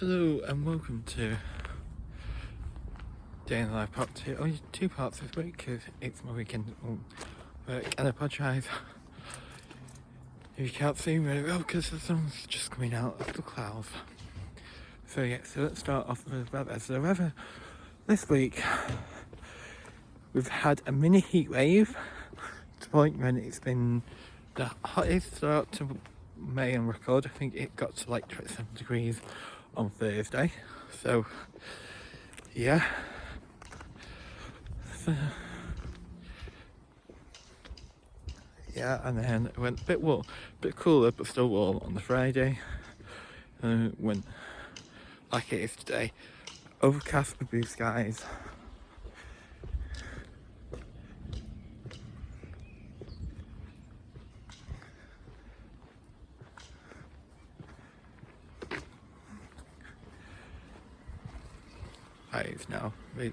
Hello and welcome to Day in the Life Part 2. Only 2 parts this week because it's my weekend work, and I apologise if you can't see me very well because the sun's just coming out of the clouds. So let's start off with the weather. So the weather this week, we've had a mini heat wave to the point when it's been the hottest start to May on record. I think it got to like 27 degrees on Thursday. So yeah. And then it went a bit warm, a bit cooler, but still warm on the Friday. Went like it is today, overcast with blue skies. It's now the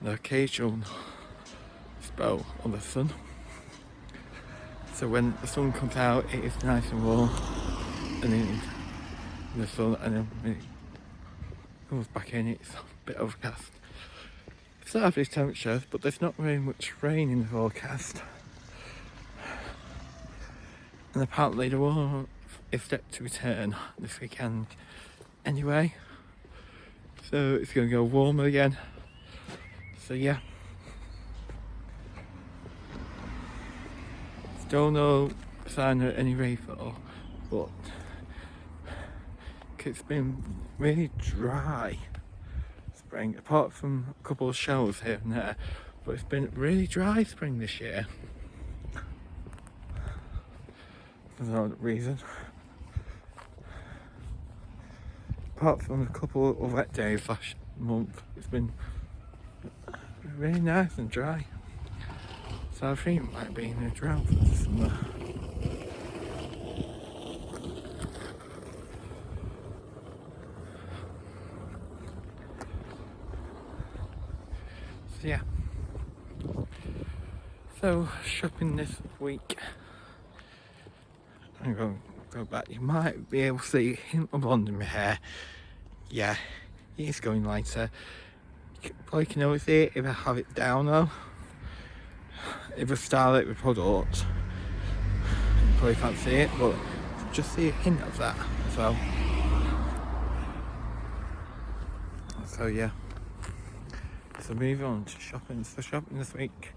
occasional spell on the sun. So when the sun comes out, it is nice and warm, and then the sun, and then when it comes back in, it's a bit overcast. It's not average temperatures, but there's not very much rain in the forecast. And apparently the warmth is set to return this weekend anyway. So it's going to go warmer again. So yeah. Still no sign of any rainfall, but it's been really dry spring, apart from a couple of showers here and there, but it's been really dry spring this year for no reason, apart from a couple of wet days last month. It's been really nice and dry, so I think it might be in a drought for the summer. So yeah, so shopping this week, I'm going to go back. You might be able to see a hint of blonde in my hair. Yeah, it is going lighter. You probably can always see it if I have it down though. If I style it with product, you probably can't see it, but just see a hint of that as well. So yeah. So moving on to shopping. So shopping this week,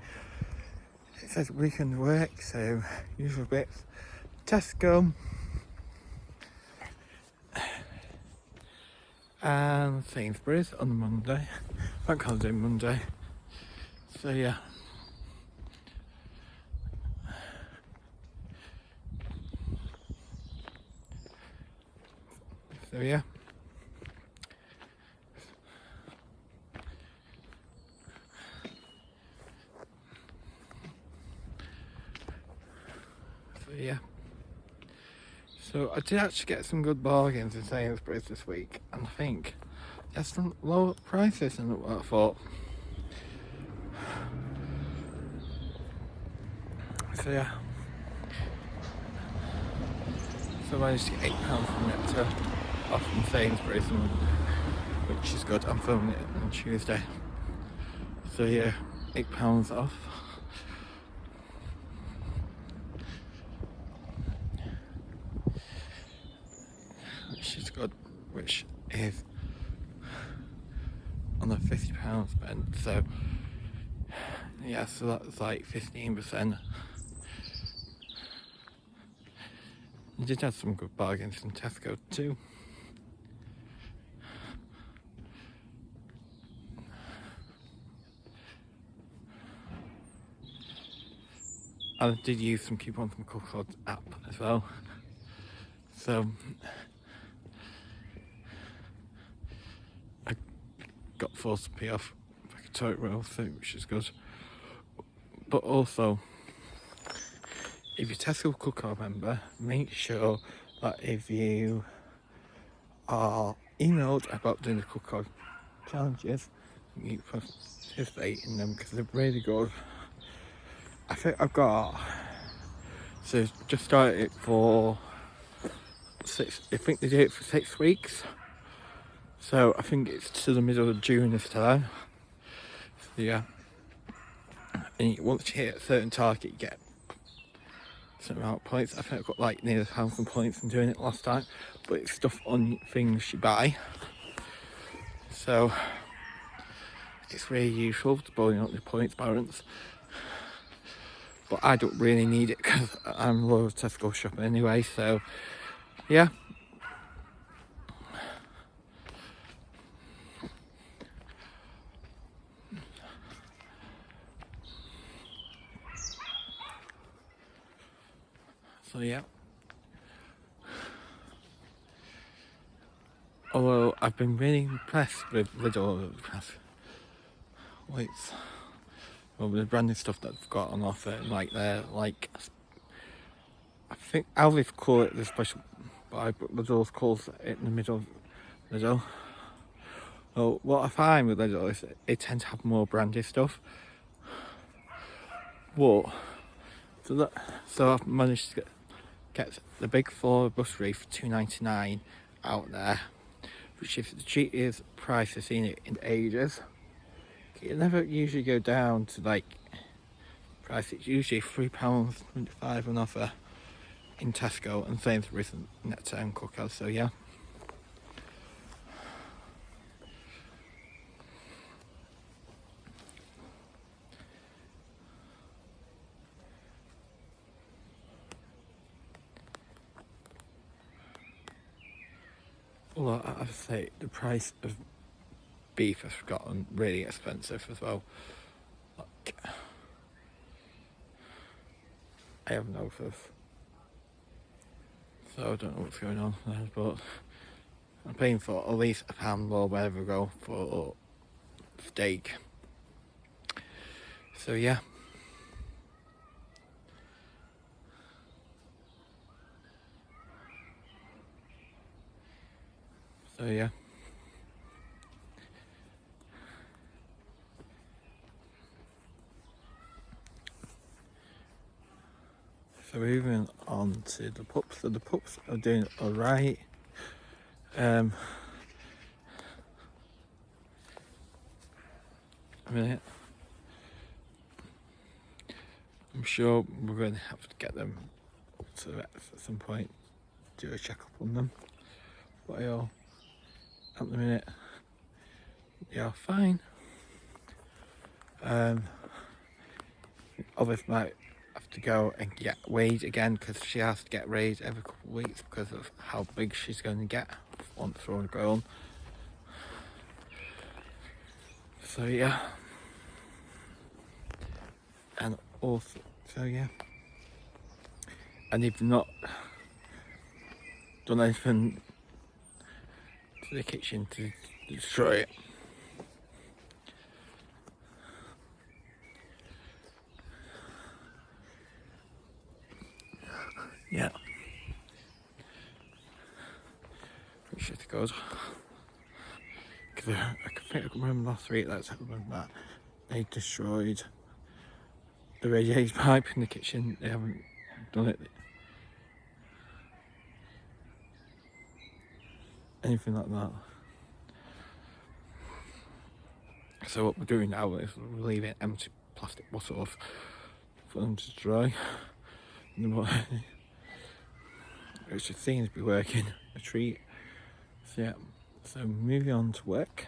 it says weekend work, so usual bits. Tesco and Sainsbury's on Monday, bank holiday Monday. So yeah. So yeah. So I did actually get some good bargains in Sainsbury's this week, and I think there's some lower prices than what I thought. So yeah. So I managed to get £8 from Nectar off from Sainsbury's, which is good. I'm filming it on Tuesday. So yeah, £8 off. Which is good, which is on a £50 spend. So yeah, so that's like 15%. I did have some good bargains from Tesco too. And I did use some coupons from Cookod's app as well. So I got 40p off like a toilet roll thing, which is good. But also, if you're a Tesco Cookod member, make sure that if you are emailed about doing the Cookod challenges, you participate in them because they're really good. I think I've got, so just started it for I think they do it for 6 weeks. So I think it's to the middle of June this time. So yeah. And once you hit a certain target, you get a certain amount of points. I think I got like near 1,000 points from doing it last time. But it's stuff on things you buy. So it's really useful to building up your points balance. But I don't really need it because I'm low Tesco shopping anyway, so yeah. So yeah. Although I've been really impressed with Lidl over the past weeks. Well, the branded stuff that they've got on offer, like they're like, I think Aldi's call it the special buy, but Lidl calls it in the middle of Lidl. Well, what I find with Lidl is they tend to have more branded stuff. But so I've managed to get the Big 4 bus reef for £2.99 out there, which is the cheapest price I've seen it in ages. It never usually go down to like price. It's usually £3.25 on offer in Tesco and Sainsbury's and Netto and Cookhouse. So yeah. Well, I have to say the price of beef has gotten really expensive as well. Like, I have no clue. So I don't know what's going on there, but I'm paying for at least £1 more wherever I go for steak. So yeah. So yeah. So moving on to the pups. So the pups are doing alright. A minute. I'm sure we're going to have to get them to the vets at some point. Do a checkup on them. But at the minute, they are fine. Obviously might have to go and get weighed again because she has to get weighed every couple of weeks because of how big she's going to get once they're grown. So yeah. And also, so yeah. And they've not done anything to the kitchen to destroy it. Yeah. Pretty shit it goes. Because I think I can remember last week that they destroyed the radiator pipe in the kitchen. They haven't done it. Anything like that. So what we're doing now is we're leaving empty plastic bottles for them to dry. Which just seems to be working a treat. So yeah, so moving on to work.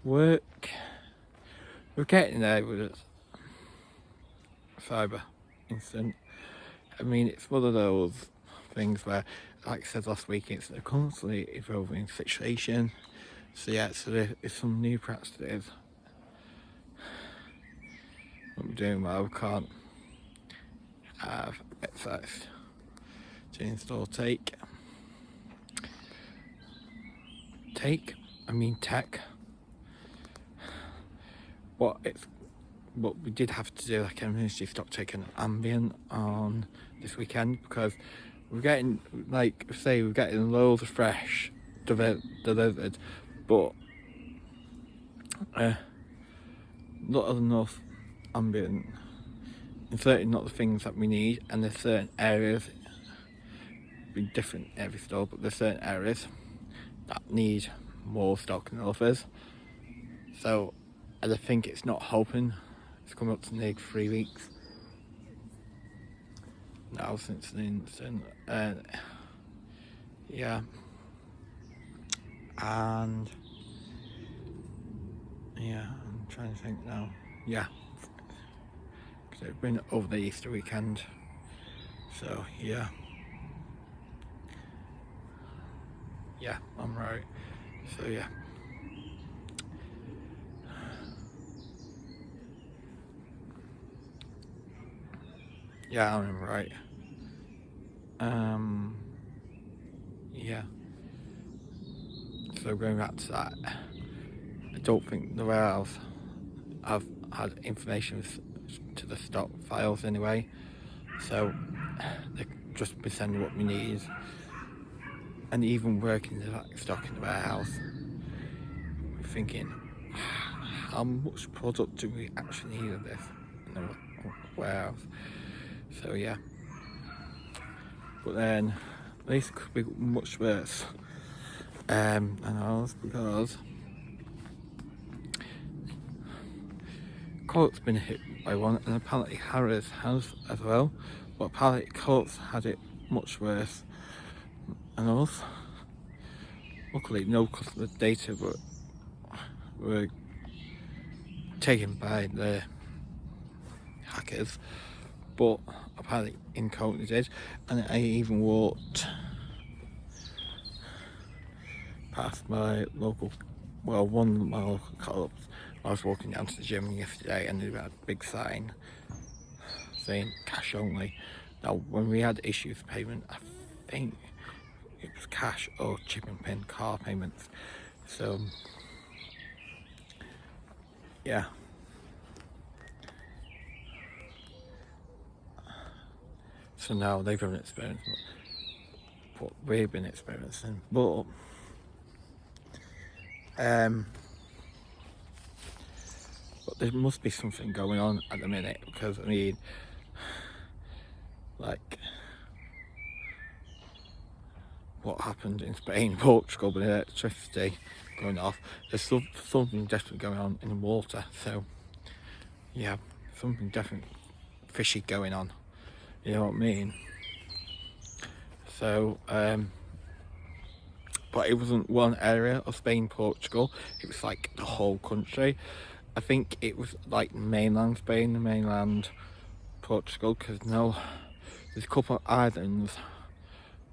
We're getting there with it. Cyber incident. I mean, it's one of those things where, like I said last week, it's a constantly evolving situation. So yeah, so there's some new practices. What we're doing well, we can't have excess to install tech. What we did have to do, like, emergency stock take an ambient on this weekend because we're getting, like, say, we're getting loads of fresh delivered, but not enough ambient, and certainly not the things that we need, and there's certain areas be different in every store, but there's certain areas that need more stock than others. So I think it's not hoping. It's come up to nearly 3 weeks now since the incident. Yeah, and yeah, I'm trying to think now. Yeah, because it's been over the Easter weekend. So yeah, I'm right. So yeah. Yeah, I'm right. Yeah. So going back to that, I don't think the warehouse have had information to the stock files anyway. So they just be sending what we need. And even working the stock in the warehouse, we're thinking, how much product do we actually need of this in the warehouse? So yeah. But then this could be much worse. And ours, because Court's been hit by one, and apparently Harris has as well. But apparently Court's had it much worse than us. Luckily, no customer data were taken by the hackers, but apparently in Court they did. And I even walked past my local, well, one of my local clubs. I was walking down to the gym yesterday, and there was a big sign saying cash only. Now, when we had issues with payment, I think it was cash or chip and pin car payments. So yeah. So now they've been experiencing what we've been experiencing, but there must be something going on at the minute, because I mean, like what happened in Spain, Portugal with electricity going off, there's something definitely going on in the water. So yeah, something definitely fishy going on, you know what I mean? So but it wasn't one area of Spain, Portugal, it was like the whole country. I think it was like mainland Spain and mainland Portugal, because no, there's a couple of islands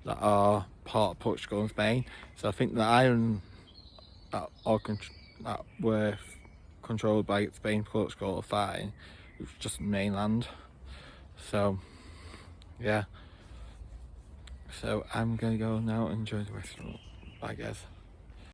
that are part of Portugal and Spain. So I think the island that were controlled by Spain, Portugal are fine. It was just mainland. So yeah. So I'm gonna go now and enjoy the restaurant. Bye guys.